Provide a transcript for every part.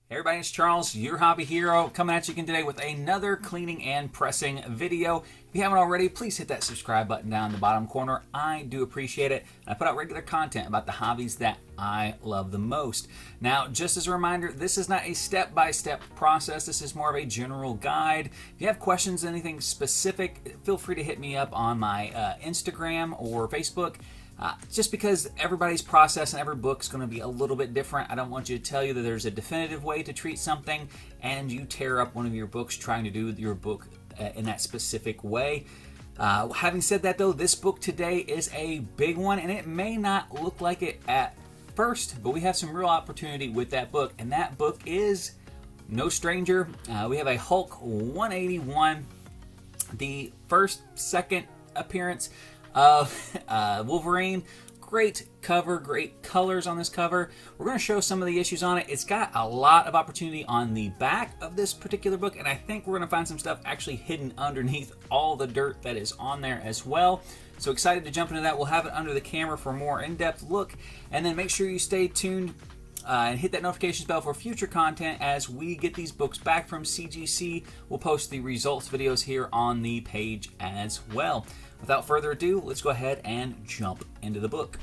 Hey everybody, it's Charles, your hobby hero, coming at you again today with another cleaning and pressing video. If you haven't already, please hit that subscribe button down in the bottom corner. I do appreciate it. I put out regular content about the hobbies that I love the most. Now, just as a reminder, this is not a step-by-step process. This is more of a general guide. If you have questions, anything specific, feel free to hit me up on my Instagram or Facebook. Just because everybody's process and every book is going to be a little bit different, I don't want you to tell you that there's a definitive way to treat something and you tear up one of your books trying to do your book in that specific way. Having said that though, this book today is a big one and it may not look like it at first, but we have some real opportunity with that book, and that book is no stranger. We have a Hulk 181, the second appearance of Wolverine. Great cover, great colors on this cover. We're going to show some of the issues on it. It's got a lot of opportunity on the back of this particular book, and I think we're going to find some stuff actually hidden underneath all the dirt that is on there as well. So excited to jump into that. We'll have it under the camera for a more in-depth look, and then make sure you stay tuned and hit that notifications bell for future content as we get these books back from CGC. We'll post the results videos here on the page as well. Without further ado, let's go ahead and jump into the book.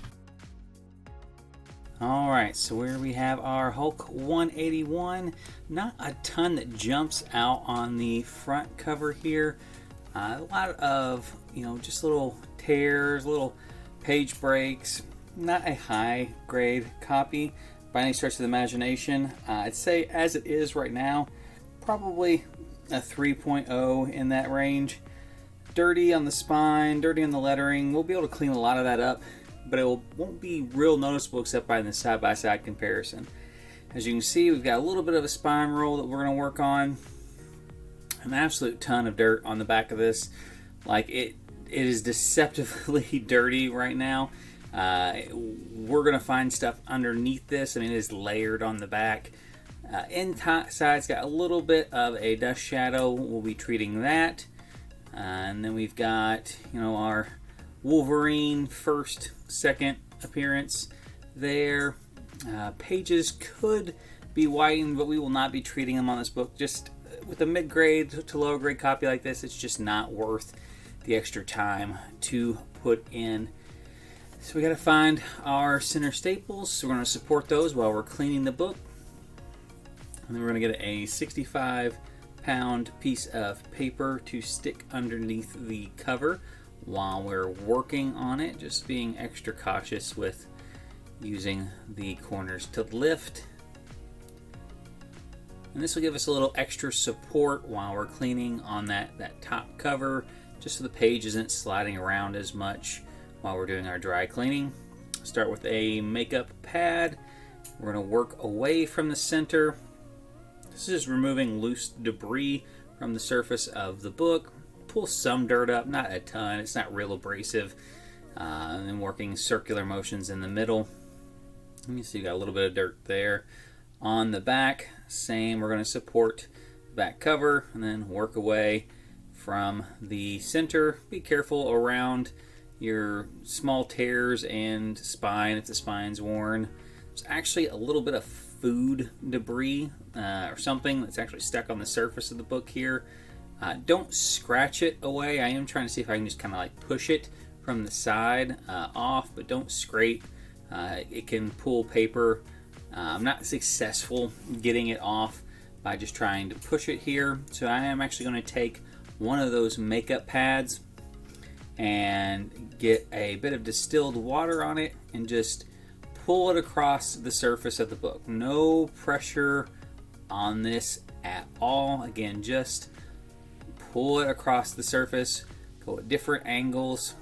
Alright, so where we have our Hulk 181, not a ton that jumps out on the front cover here. A lot of, just little tears, little page breaks. Not a high grade copy by any stretch of the imagination. I'd say as it is right now, probably a 3.0 in that range. Dirty on the spine, dirty on the lettering. We'll be able to clean a lot of that up, but it won't be real noticeable except by the side-by-side comparison. As you can see, we've got a little bit of a spine roll that we're going to work on. An absolute ton of dirt on the back of this. Like it is deceptively dirty right now. We're going to find stuff underneath this. I mean, it is layered on the back. Inside's got a little bit of a dust shadow. We'll be treating that. And then we've got, our Wolverine second appearance there. Pages could be whitened, but we will not be treating them on this book. Just with a mid-grade to lower grade copy like this, it's just not worth the extra time to put in. So we got to find our center staples. So we're going to support those while we're cleaning the book. And then we're going to get a 65-pound piece of paper to stick underneath the cover while we're working on it, just being extra cautious with using the corners to lift. And this will give us a little extra support while we're cleaning on that top cover, just so the page isn't sliding around as much while we're doing our dry cleaning. Start with a makeup pad. We're going to work away from the center. This is just removing loose debris from the surface of the book. Pull some dirt up, not a ton. It's not real abrasive. And then working circular motions in the middle. Let me see, got a little bit of dirt there. On the back, same. We're going to support the back cover and then work away from the center. Be careful around your small tears and spine if the spine's worn. There's actually a little bit of food debris or something that's actually stuck on the surface of the book here. Don't scratch it away. I am trying to see if I can just kind of like push it from the side off, but don't scrape. It can pull paper. I'm not successful getting it off by just trying to push it here. So I am actually going to take one of those makeup pads and get a bit of distilled water on it and just pull it across the surface of the book. No pressure on this at all. Again, just pull it across the surface. Go at different angles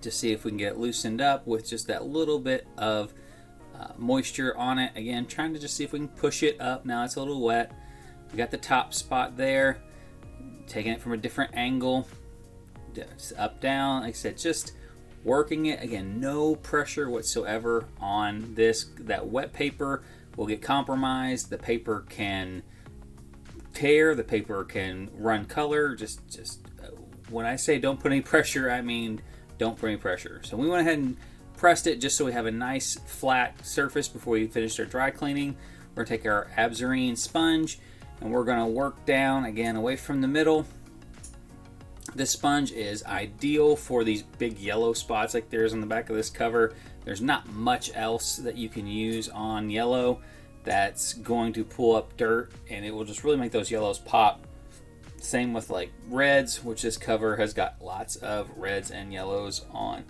to see if we can get it loosened up with just that little bit of moisture on it. Again, trying to just see if we can push it up. Now it's a little wet. We got the top spot there. Taking it from a different angle. Just up, down. Like I said, just working it. Again, no pressure whatsoever on this. That wet paper will get compromised. The paper can tear. The paper can run color. Just when I say don't put any pressure, I mean don't put any pressure. So we went ahead and pressed it just so we have a nice flat surface before we finished our dry cleaning. we're going to take our Absarine sponge and we're going to work down, again, away from the middle. This sponge is ideal for these big yellow spots like there is on the back of this cover. There's not much else that you can use on yellow that's going to pull up dirt, and it will just really make those yellows pop. Same with like reds, which this cover has got lots of reds and yellows on.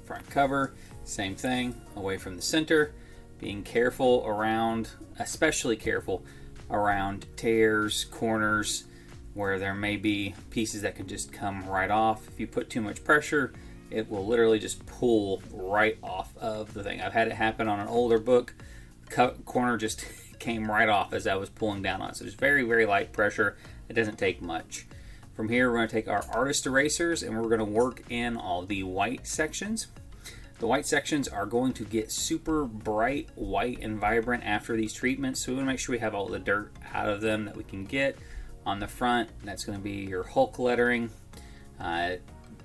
Front cover, same thing, away from the center. Being careful around, especially careful around tears, corners, where there may be pieces that can just come right off. If you put too much pressure, it will literally just pull right off of the thing. I've had it happen on an older book. Corner just came right off as I was pulling down on it. So just very, very light pressure. It doesn't take much. From here, we're going to take our artist erasers and we're going to work in all the white sections. The white sections are going to get super bright white and vibrant after these treatments. So we want to make sure we have all the dirt out of them that we can get. On the front, that's going to be your Hulk lettering.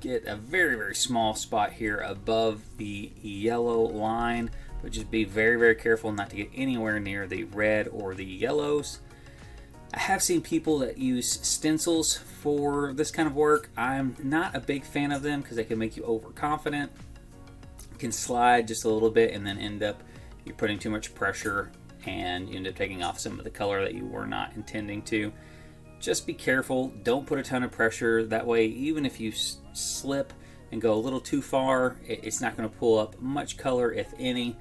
Get a very, very small spot here above the yellow line, but just be very, very careful not to get anywhere near the red or the yellows. I have seen people that use stencils for this kind of work. I'm not a big fan of them because they can make you overconfident. You can slide just a little bit and then end up you're putting too much pressure and you end up taking off some of the color that you were not intending to. Just be careful. Don't put a ton of pressure. That way, even if you slip and go a little too far, it's not going to pull up much color, if any.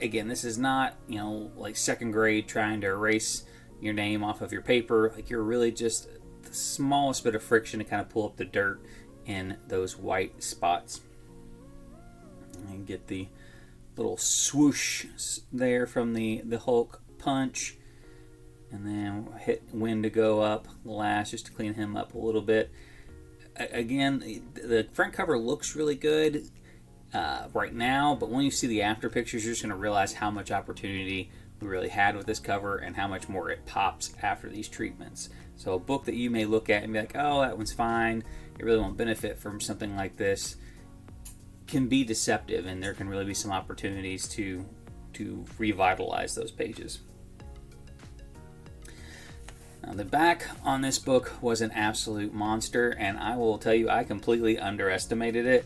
Again, this is not, like second grade trying to erase your name off of your paper. Like, you're really just the smallest bit of friction to kind of pull up the dirt in those white spots. And get the little swoosh there from the Hulk punch. And then hit when to go up last just to clean him up a little bit. Again, the front cover looks really good right now, but when you see the after pictures, you're just going to realize how much opportunity we really had with this cover and how much more it pops after these treatments. So a book that you may look at and be like, oh, that one's fine, it really won't benefit from something like this, can be deceptive, and there can really be some opportunities to revitalize those pages. Now, the back on this book was an absolute monster, and I will tell you, I completely underestimated it.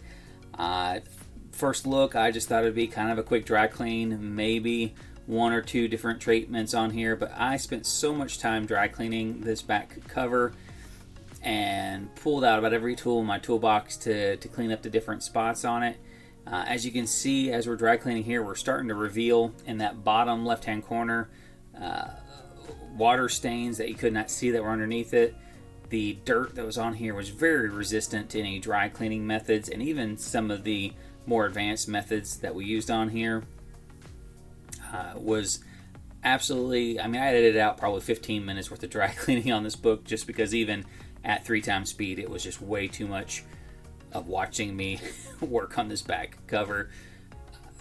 First look, I just thought it would be kind of a quick dry clean, maybe one or two different treatments on here, but I spent so much time dry cleaning this back cover and pulled out about every tool in my toolbox to clean up the different spots on it. As you can see, as we're dry cleaning here, we're starting to reveal in that bottom left-hand corner water stains that you could not see that were underneath it. The dirt that was on here was very resistant to any dry cleaning methods, and even some of the more advanced methods that we used on here was absolutely, I edited out probably 15 minutes worth of dry cleaning on this book, just because even at 3 times speed, it was just way too much of watching me work on this back cover.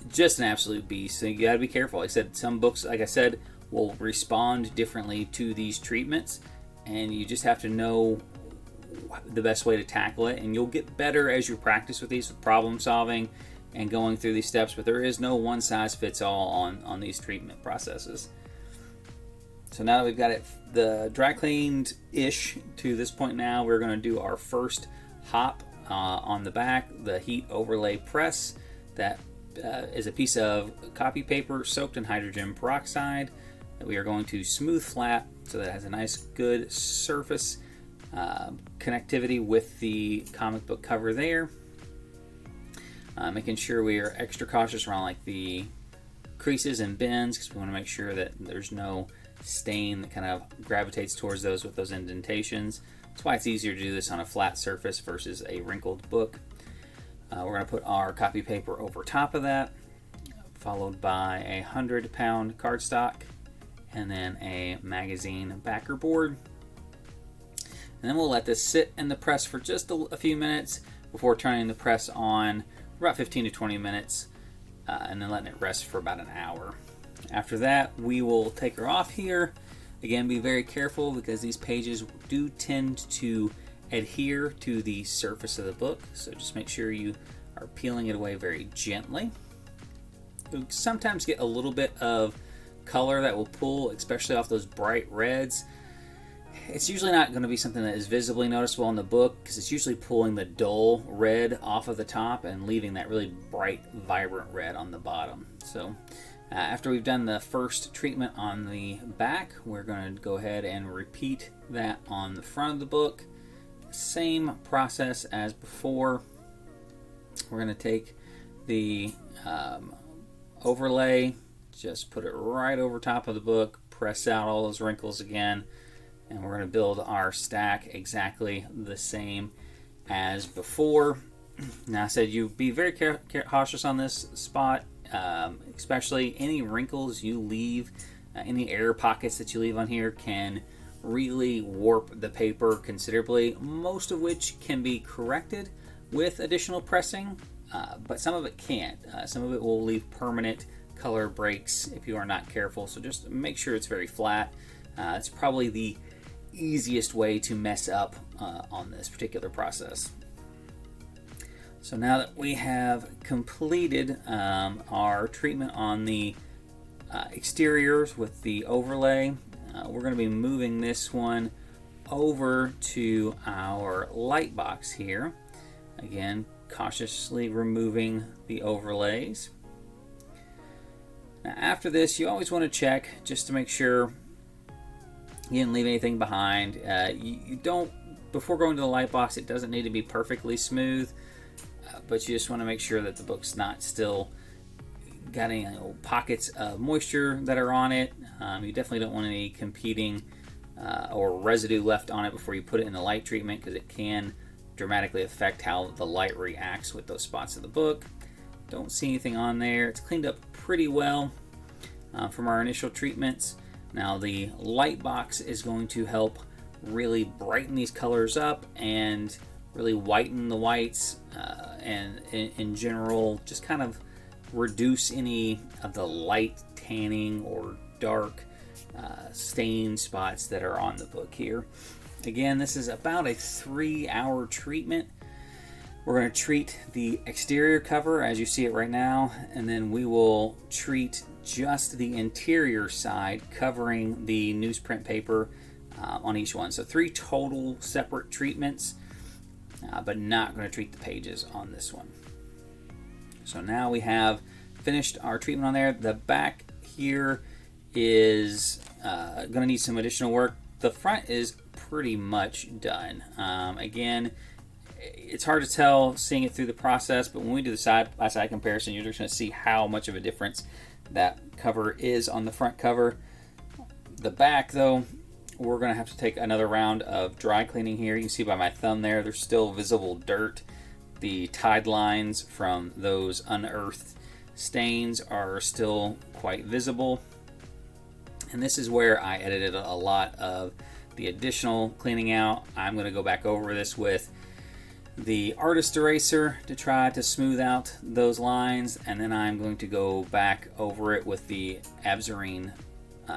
Just an absolute beast. So you gotta be careful. Like I said, some books, like I said, will respond differently to these treatments, and you just have to know the best way to tackle it, and you'll get better as you practice with these, with problem solving and going through these steps, but there is no one size fits all on these treatment processes. So now that we've got it the dry cleaned ish to this point, now we're going to do our first hop on the back, the heat overlay press. That is a piece of copy paper soaked in hydrogen peroxide that we are going to smooth flat so that it has a nice good surface connectivity with the comic book cover there. Making sure we are extra cautious around like the creases and bends, because we want to make sure that there's no stain that kind of gravitates towards those with those indentations. That's why it's easier to do this on a flat surface versus a wrinkled book. We're going to put our copy paper over top of that, followed by a 100-pound cardstock, and then a magazine backer board. And then we'll let this sit in the press for just a few minutes before turning the press on for about 15 to 20 minutes, and then letting it rest for about an hour. After that, we will take her off here. Again, be very careful because these pages do tend to adhere to the surface of the book, so just make sure you are peeling it away very gently. You'll sometimes get a little bit of color that will pull, especially off those bright reds. It's usually not going to be something that is visibly noticeable in the book because it's usually pulling the dull red off of the top and leaving that really bright, vibrant red on the bottom. So after we've done the first treatment on the back, we're going to go ahead and repeat that on the front of the book. Same process as before. We're going to take the overlay, just put it right over top of the book, press out all those wrinkles again, and we're going to build our stack exactly the same as before. Now I said you be very cautious on this spot, especially any wrinkles you leave, any air pockets that you leave on here can really warp the paper considerably, most of which can be corrected with additional pressing, but some of it can't. Some of it will leave permanent color breaks if you are not careful, so just make sure it's very flat. It's probably the easiest way to mess up on this particular process. So now that we have completed our treatment on the exteriors with the overlay, we're going to be moving this one over to our light box here. Again, cautiously removing the overlays. Now after this, you always want to check just to make sure you didn't leave anything behind. You don't, before going to the light box, it doesn't need to be perfectly smooth, but you just want to make sure that the book's not still got any pockets of moisture that are on it. You definitely don't want any competing or residue left on it before you put it in the light treatment, because it can dramatically affect how the light reacts with those spots of the book. Don't see anything on there. It's cleaned up pretty well from our initial treatments. Now the light box is going to help really brighten these colors up and really whiten the whites, and in general just kind of reduce any of the light tanning or dark stain spots that are on the book here. Again, this is about a 3-hour treatment. We're going to treat the exterior cover as you see it right now, and then we will treat just the interior side covering the newsprint paper on each one. So 3 total separate treatments, but not going to treat the pages on this one. So now we have finished our treatment on there. The back here is going to need some additional work. The front is pretty much done. Again, it's hard to tell seeing it through the process, but when we do the side-by-side comparison, you're just going to see how much of a difference that cover is on the front cover. The back, though, we're going to have to take another round of dry cleaning here. You can see by my thumb there, there's still visible dirt. The tide lines from those unearthed stains are still quite visible. And this is where I edited a lot of the additional cleaning out. I'm going to go back over this with the artist eraser to try to smooth out those lines, and then I'm going to go back over it with the Absorine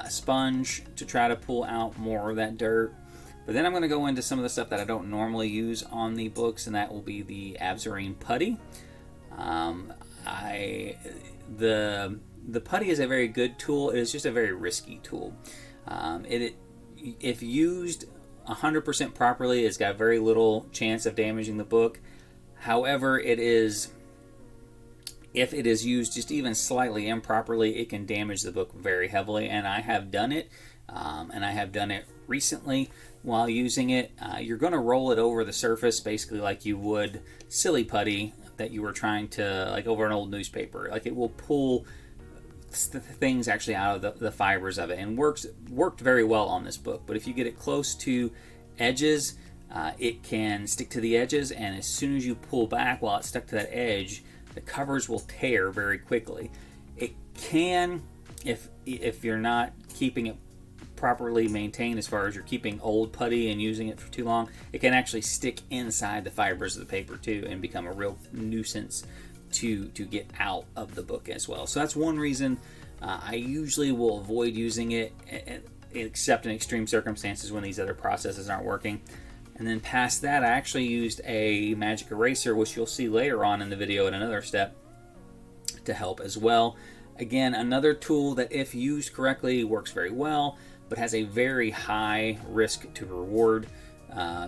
sponge to try to pull out more of that dirt. But then I'm going to go into some of the stuff that I don't normally use on the books, and that will be the Absorine putty. The putty is a very good tool. It is just a very risky tool. If used 100% properly, it's got very little chance of damaging the book. However, if it is used just even slightly improperly, it can damage the book very heavily, and I have done it, and I have done it recently while using it. You're going to roll it over the surface basically like you would silly putty that you were trying to, like over an old newspaper. Like it will pull things actually out of the fibers of it, and worked very well on this book. But if you get it close to edges, it can stick to the edges, and as soon as you pull back while it's stuck to that edge, the covers will tear very quickly. It can, if you're not keeping it properly maintained, as far as you're keeping old putty and using it for too long, it can actually stick inside the fibers of the paper too and become a real nuisance to get out of the book as well. So that's one reason I usually will avoid using it, except in extreme circumstances when these other processes aren't working. And then past that, I actually used a magic eraser, which you'll see later on in the video in another step, to help as well. Again, another tool that if used correctly works very well, but has a very high risk to reward.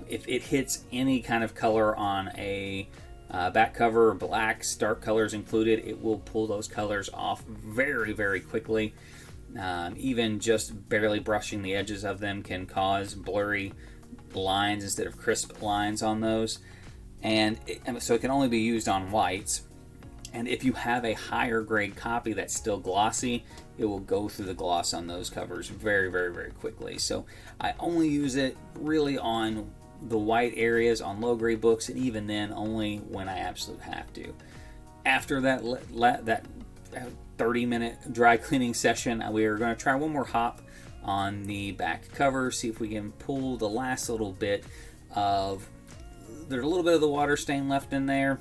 If it hits any kind of color on a back cover, blacks, dark colors included, it will pull those colors off very, very quickly. Even just barely brushing the edges of them can cause blurry lines instead of crisp lines on those. So it can only be used on whites. And if you have a higher grade copy that's still glossy, it will go through the gloss on those covers very, very, very quickly. So I only use it really on the white areas on low grade books, and even then only when I absolutely have to. After that 30-minute dry cleaning session, we are going to try one more hop on the back cover, see if we can pull the last little bit of, there's a little bit of the water stain left in there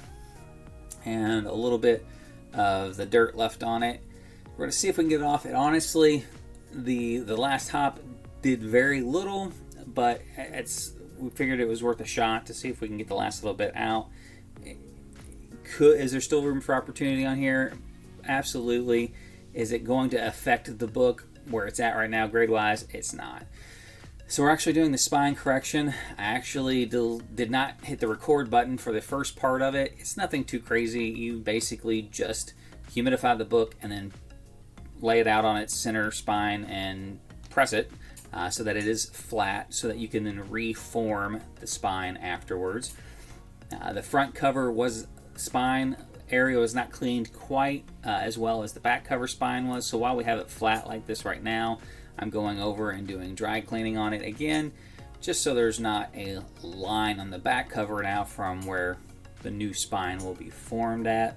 and a little bit of the dirt left on it. We're going to see if we can get it off. And honestly, the last hop did very little, but we figured it was worth a shot to see if we can get the last little bit out. Is there still room for opportunity on here? Absolutely. Is it going to affect the book where it's at right now grade-wise? It's not. So we're actually doing the spine correction. I actually did not hit the record button for the first part of it. It's nothing too crazy. You basically just humidify the book and then lay it out on its center spine and press it so that it is flat, so that you can then reform the spine afterwards. The front cover spine area was not cleaned quite as well as the back cover spine was. So while we have it flat like this right now, I'm going over and doing dry cleaning on it again, just so there's not a line on the back cover now from where the new spine will be formed at.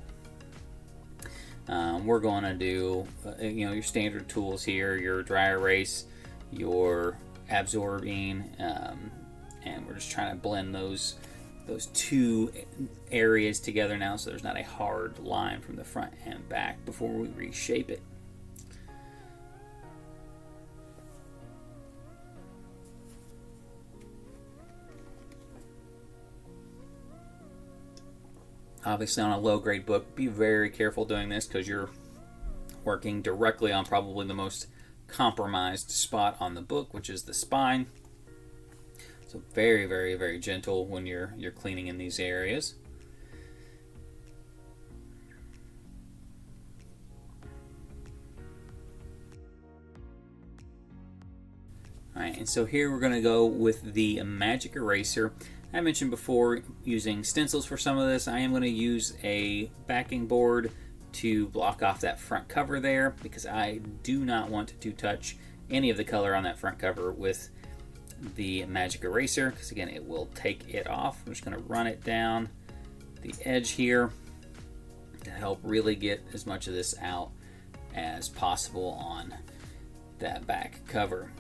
We're going to do your standard tools here, your dry erase, your absorbing, and we're just trying to blend those two areas together now, so there's not a hard line from the front and back before we reshape it. Obviously, on a low grade book, be very careful doing this because you're working directly on probably the most compromised spot on the book, which is the spine. So very, very, very gentle when you're cleaning in these areas. Alright, and so here we're going to go with the magic eraser. I mentioned before using stencils for some of this. I am going to use a backing board to block off that front cover there because I do not want to touch any of the color on that front cover with the magic eraser, because again it will take it off. I'm just going to run it down the edge here to help really get as much of this out as possible on that back cover.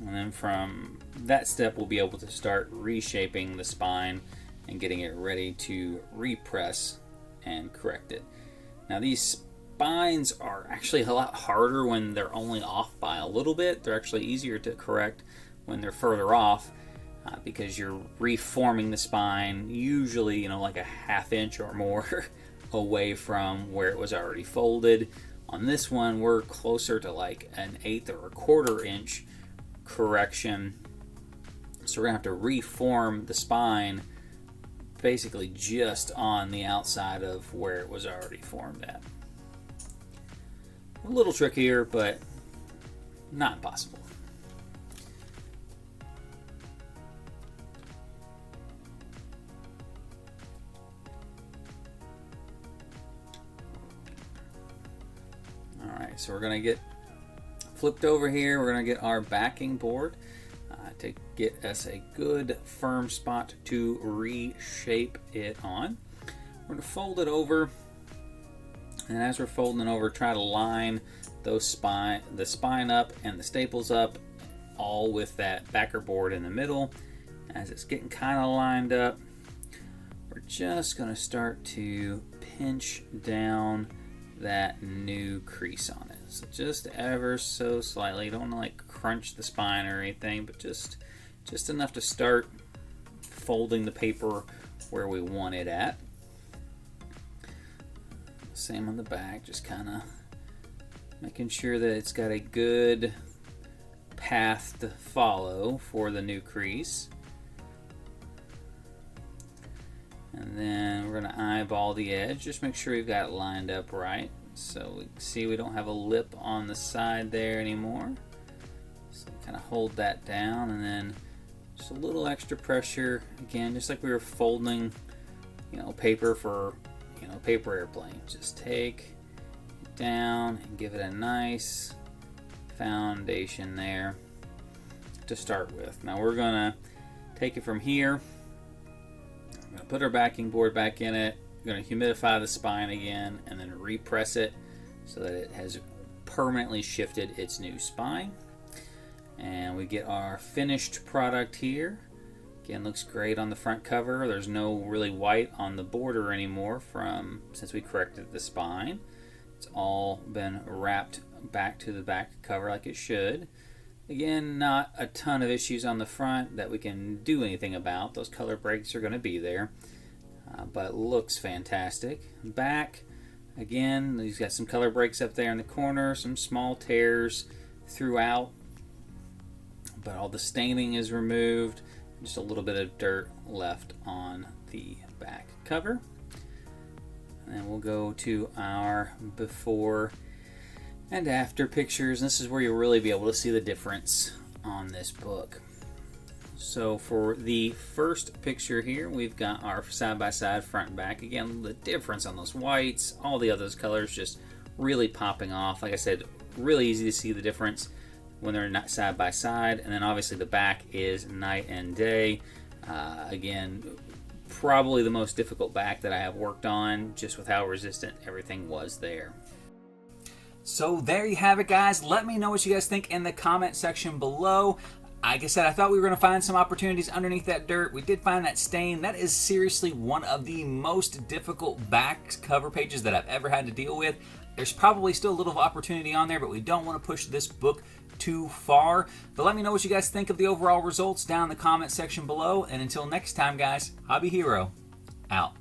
And then from that step we'll be able to start reshaping the spine and getting it ready to repress and correct it. Now these spines are actually a lot harder when they're only off by a little bit. They're actually easier to correct when they're further off because you're reforming the spine usually like a ½ inch or more away from where it was already folded. On this one we're closer to like an 1/8 or 1/4 inch correction, so we're gonna have to reform the spine basically just on the outside of where it was already formed at. A little trickier, but not impossible. Alright, so we're gonna get flipped over here. We're going to get our backing board to get us a good firm spot to reshape it on. We're going to fold it over, and as we're folding it over, try to line the spine up and the staples up, all with that backer board in the middle. As it's getting kind of lined up, we're just going to start to pinch down that new crease on it. So just ever so slightly. You don't want to like crunch the spine or anything, but just enough to start folding the paper where we want it at. Same on the back, just kind of making sure that it's got a good path to follow for the new crease. And then we're going to eyeball the edge. Just make sure we've got it lined up right. So we see we don't have a lip on the side there anymore. So kind of hold that down, and then just a little extra pressure. Again, just like we were folding, paper for, paper airplane. Just take it down and give it a nice foundation there to start with. Now we're going to take it from here. I'm going to put our backing board back in it. I'm going to humidify the spine again and then repress it so that it has permanently shifted its new spine. And we get our finished product here. Again, looks great on the front cover. There's no really white on the border anymore since we corrected the spine. It's all been wrapped back to the back cover like it should. Again, not a ton of issues on the front that we can do anything about. Those color breaks are going to be there, but it looks fantastic. Back, again, he's got some color breaks up there in the corner, some small tears throughout, but all the staining is removed. Just a little bit of dirt left on the back cover. And then we'll go to our before and after pictures. This is where you'll really be able to see the difference on this book. So for the first picture here, we've got our side-by-side front and back. Again, the difference on those whites, all the other colors just really popping off. Like I said, really easy to see the difference when they're not side by side. And then obviously the back is night and day. Again, probably the most difficult back that I have worked on, just with how resistant everything was there. So there you have it, guys. Let me know what you guys think in the comment section below. Like I said, I thought we were going to find some opportunities underneath that dirt. We did find that stain. That is seriously one of the most difficult back cover pages that I've ever had to deal with. There's probably still a little opportunity on there, but we don't want to push this book too far. But let me know what you guys think of the overall results down in the comment section below. And until next time, guys, Hobby Hero, out.